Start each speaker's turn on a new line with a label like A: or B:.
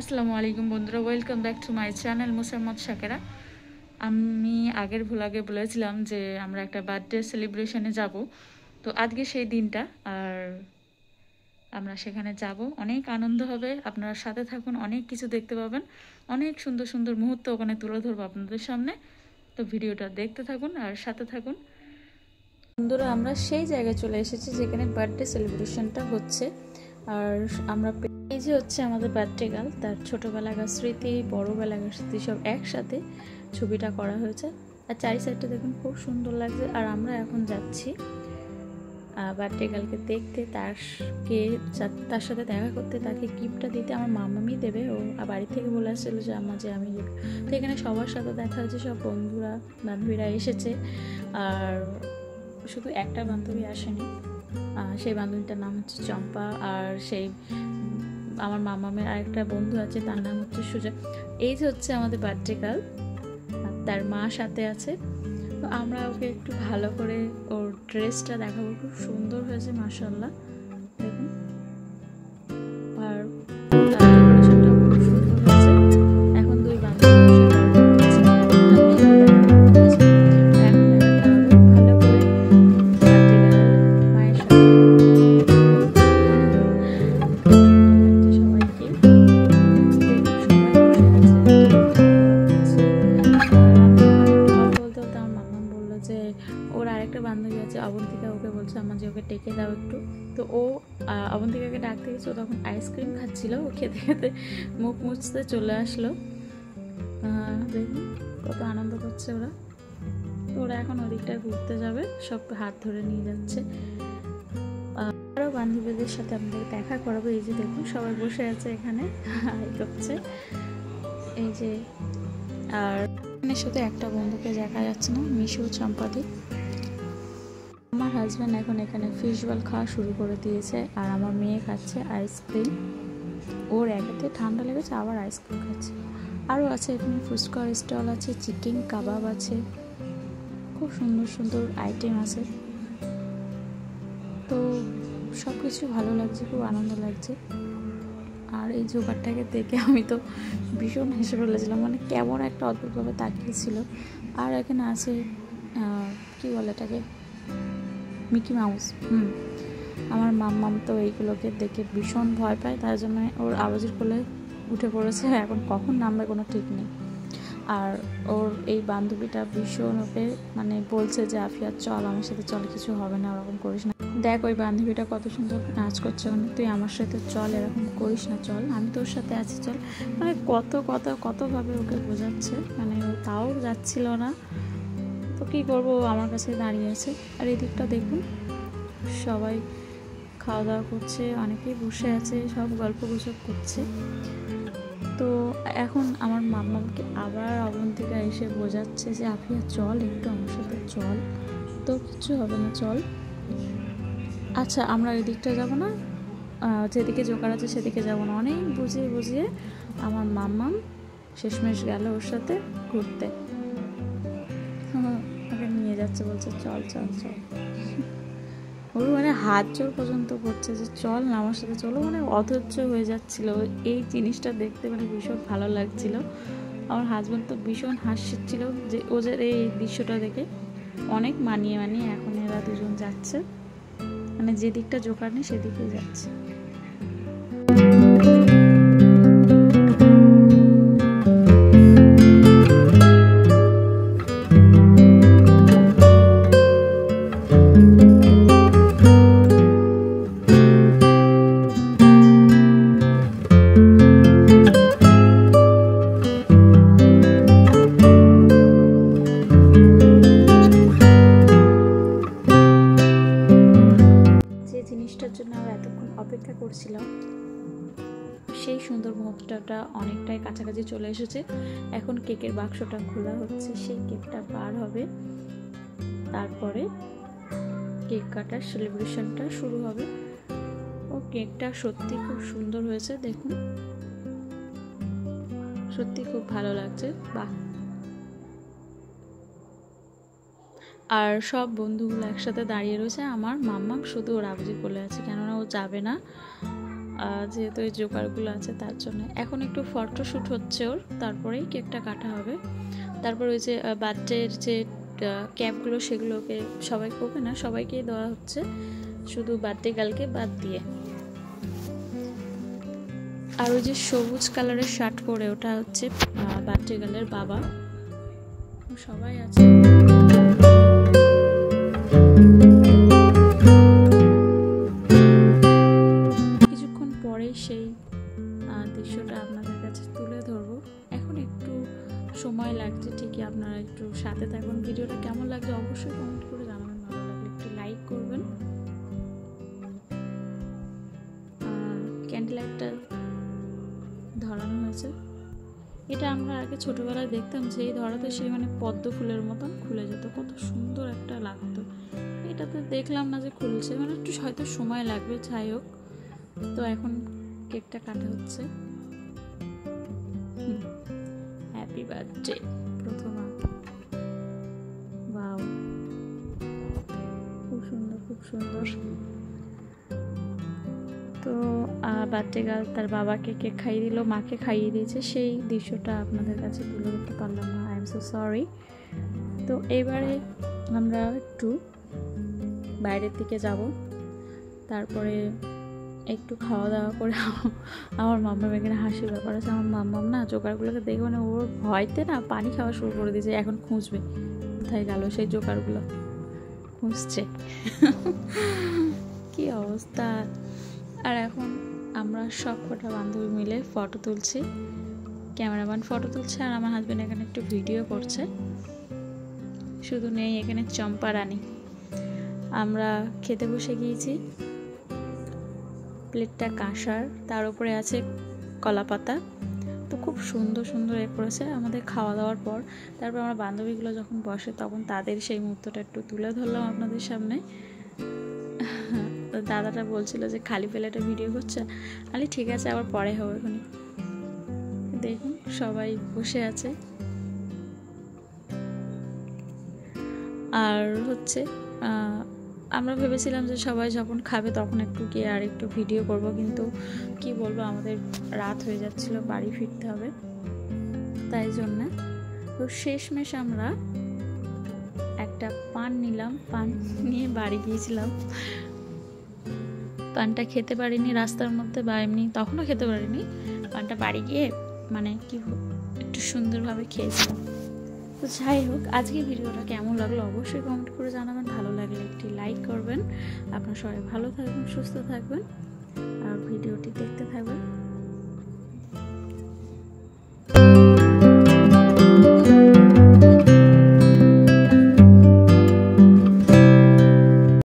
A: আসসালামু আলাইকুম বন্ধুরা, welcome back to my channel Mosammat Shakera. আমি আগের ভ্লগে বলেছিলাম যে আমরা একটা বার্থডে সেলিব্রেশনে যাব, তো আজকে সেই দিনটা। আর আমরা সেখানে যাব, অনেক আনন্দ হবে। আপনারা সাথে থাকুন, অনেক কিছু দেখতে পাবেন, অনেক সুন্দর সুন্দর মুহূর্ত ওখানে তুলে ধরবো আপনাদের সামনে। তো ভিডিওটা দেখতে থাকুন আর সাথে থাকুন। বন্ধুরা, আমরা সেই জায়গায় চলে এসেছি যেখানে বার্থডে সেলিব্রেশনটা হচ্ছে। আর আমরা এই যে হচ্ছে আমাদের বার্থডে গার্ল, তার ছোটোবেলাকার স্মৃতি, বড়োবেলাকার স্মৃতি সব একসাথে ছবিটা করা হয়েছে। আর চারি সাইডটা দেখুন, খুব সুন্দর লাগছে। আর আমরা এখন যাচ্ছি বার্থডে গার্লকে দেখতে, তার সাথে দেখা করতে, তাকে গিফটটা দিতে। আমার মামামি দেবে, ও বাড়ি থেকে বলে আসছিলো যে আমি তো এখানে সবার সাথে দেখা হয়েছে, সব বন্ধুরা বান্ধবীরা এসেছে। আর শুধু একটা বান্ধবী আসেনি, সেই বান্ধবীটার নাম হচ্ছে চম্পা। আর সেই আমার মামামের আরেকটা বন্ধু আছে, তার নাম হচ্ছে সুজা। এই যে হচ্ছে আমাদের বার্থডে গার্ল, তার মা সাথে আছে। তো আমরা ওকে একটু ভালো করে ওর ড্রেসটা দেখাবো, খুব সুন্দর হয়েছে মাশাআল্লাহ, দেখুন। আর ডেকোরেশনটা খুব সুন্দর হয়েছে। এখন দুই বান্ধবী বান্ধবী আছে অবন্তিকা, ওকে বলছে আমার যে ওকে ডেকে দাও একটু। তো ও অবন্তিকাকে ডাকতে গেছে, ও তখন আইসক্রিম খাচ্ছিল, ও খেতে খেতে মুখ মুছতে চলে আসলো। দেখুন কত আনন্দ করছে ওরা। তো ওরা এখন ওদিকটায় ঘুরতে যাবে, সব হাত ধরে নিয়ে যাচ্ছে। আরও বান্ধবীদের সাথে আমাদের দেখা করাবো। এই যে দেখুন সবাই বসে আছে এখানে, করছে এই যে। আর এখানে শুধু একটা বন্ধুকে দেখা যাচ্ছে না, মিশু চম্পাদি। আমার হাজব্যান্ড এখন এখানে ফিশ বল খাওয়া শুরু করে দিয়েছে, আর আমার মেয়ে খাচ্ছে আইসক্রিম। ওর একেতে ঠান্ডা লেগেছে, আবার আইসক্রিম খাচ্ছে। আরও আছে এখানে ফুচকার স্টল আছে, চিকেন কাবাব আছে, খুব সুন্দর সুন্দর আইটেম আছে। তো সব কিছু ভালো লাগছে, খুব আনন্দ লাগছে। আর এই জোগাড়টাকে দেখে আমি তো ভীষণ হেসে ফেলেছিলাম, মানে কেমন একটা অদ্ভুতভাবে তাকিয়েছিল। আর এখানে আছে কি বলে এটাকে, মিকি মাউস। আমার মাম্মাম তো এইগুলোকে দেখে ভীষণ ভয় পায়, তার জন্য ওর আওয়াজের কোলে উঠে পড়েছে, এখন কখন নামবে কোনো ঠিক নেই। আর ওর এই বান্ধবীটা ভীষণ ওকে মানে বলছে যে আফিয়া চল আমার সাথে, চল কিছু হবে না, ওরকম করিস না। দেখ ওই বান্ধবীটা কত সুন্দর নাচ করছে, মানে তুই আমার সাথে চল, এরকম করিস না, চল আমি তোর সাথে আছি, চল। মানে কতভাবে ওকে বোঝাচ্ছে, মানে ও তাও যাচ্ছিল না। তো কী করবো, আমার কাছে দাঁড়িয়ে আছে। আর এই দিকটা দেখুন, সবাই খাওয়া দাওয়া করছে, অনেকেই বসে আছে, সব গল্প গুজব করছে। তো এখন আমার মাম্মাকে আবার অবন্তিকা এসে বোঝাচ্ছে যে আফিয়া চল একটু আমার সাথে, চল, তো কিছু হবে না, চল। আচ্ছা আমরা এই দিকটা যাবো না, যেদিকে জোকার আছে সেদিকে যাবো না। অনেক বুঝিয়ে আমার মাম্মাম শেষমেশ গেল ওর সাথে ঘুরতে। ওকে নিয়ে যাচ্ছে, বলছে চল চল চল। ওর মানে হাত জোর পর্যন্ত করছে যে চল না আমার সাথে, চলো। মানে অধৈর্য হয়ে যাচ্ছিল। এই জিনিসটা দেখতে মানে ভীষণ ভালো লাগছিল। আমার হাজব্যান্ড তো ভীষণ হাসছিল যে ওদের এই দৃশ্যটা দেখে। অনেক মানিয়ে এখন এরা দুজন যাচ্ছে, মানে যে দিকটা জোকার নেই সেদিকে যাচ্ছে। জন্য এতক্ষণ অপেক্ষা করছিলাম, সেই সুন্দর মুহূর্তটা অনেকটাই কাছাকাছি চলে এসেছে। এখন কেকের বাক্সটা খোলা হচ্ছে, সেই কেকটা বার হবে, তারপরে কেক কাটার সেলিব্রেশনটা শুরু হবে। ও কেকটা সত্যি খুব সুন্দর হয়েছে, দেখুন সত্যি খুব ভালো লাগছে, বাহ। আর সব বন্ধুগুলো একসাথে দাঁড়িয়ে রয়েছে, আমার মাম্মা শুধু ওর আবুজি কোলে আছে, কেননা ও যাবে না। যেহেতু এই জোগাড়গুলো আছে তার জন্য এখন একটু ফটোশ্যুট হচ্ছে ওর, তারপরেই কেকটা কাটা হবে। তারপর ওই যে বার্থডের যে ক্যাপগুলো সেগুলোকে সবাইকে ওকে না সবাইকেই দেওয়া হচ্ছে, শুধু বার্থডে গার্লকে বাদ দিয়ে। আর ওই যে সবুজ কালারের শার্ট পরে ওটা হচ্ছে বার্থডে গার্লের বাবা, সবাই আছে। কিছুক্ষণ পরেই সেই দৃশ্যটা আপনাদের কাছে তুলে ধরবো। এখন একটু সময় লাগছে ঠিকই, আপনারা একটু সাথে থাকুন। ভিডিওটা কেমন লাগছে অবশ্যই কমেন্ট করে জানাবেন, ভালো লাগলে একটু লাইক করবেন। ক্যান্ডেল লাইটটা ধরানো হয়েছে, এটা আমরা আগে ছোটবেলায় দেখতাম যে এই ধরাতে সেই মানে পদ্ম ফুলের মতন খুলে যেত, কত সুন্দর একটা লাগতো। এটাতে দেখলাম না যে খুলছে, মানে একটু হয়তো সময় লাগবে, যাই হোক। তো এখন কেকটা কাটা হচ্ছে। হ্যাপি বার্থডে প্রথমা, ওয়াও খুব সুন্দর খুব সুন্দর। তো বার্থডে গার্ল তার বাবাকে কেক খাইয়ে দিল, মাকে খাইয়ে দিয়েছে, সেই দৃশ্যটা আপনাদের কাছে তুলে ধরতে পারলাম না, আই এম সো সরি। তো এবারে আমরা একটু বাইরের দিকে যাব, তারপরে একটু খাওয়া দাওয়া করে আমার মাম্মাম এখানে হাসির ব্যাপার আছে। আমার মাম্মাম না জোগাড়গুলোকে দেখে মানে ওর ভয়তে না পানি খাওয়া শুরু করে দিয়েছে, এখন খুঁজবে কোথায় গেল সেই জোগাড়গুলো, খুঁজছে। কি অবস্থা। আর এখন আমরা সব কটা বান্ধবী মিলে ফটো তুলছি, ক্যামেরাম্যান ফটো তুলছে আর আমার হাজব্যান্ড এখানে একটু ভিডিও করছে। শুধু নেই এখানে চম্পা রানী। আমরা খেতে বসে গিয়েছি, প্লেটটা কাঁসার, তার উপরে আছে কলা পাতা। তো খুব সুন্দর সুন্দর করেছে আমাদের খাওয়া দাওয়ার পর। তারপর আমরা বান্ধবীগুলো যখন বসে তখন তাদের সেই মুহূর্তটা একটু তুলে ধরলাম আপনাদের সামনে। দাদাটা বলছিল যে খালি প্লেটে ভিডিও করছে, আরে ঠিক আছে আবার পরে হবে এখানে। দেখুন সবাই বসে আছে, আর হচ্ছে আমরা ভেবেছিলাম যে সবাই যখন খাবে তখন একটু গিয়ে আর একটু ভিডিও করব, কিন্তু কি বলবো আমাদের রাত হয়ে যাচ্ছিল, বাড়ি ফিরতে হবে, তাই জন্য। তো শেষমেশ আমরা একটা পান নিলাম, পান নিয়ে বাড়ি গিয়েছিলাম। পানটা খেতে পারিনি রাস্তার মধ্যে, বা এমনি তখনও খেতে পারিনি, পানটা বাড়ি গিয়ে মানে কি একটু সুন্দরভাবে খেয়েছিলাম। তো যাই হোক, আজকে ভিডিওটা কেমন লাগলো অবশ্যই কমেন্ট করে জানাবেন, ভালো লাগলে একটি লাইক করবেন। আপনারা সবাই ভালো থাকবেন, সুস্থ থাকবেন, আর ভিডিওটি দেখতে থাকবেন।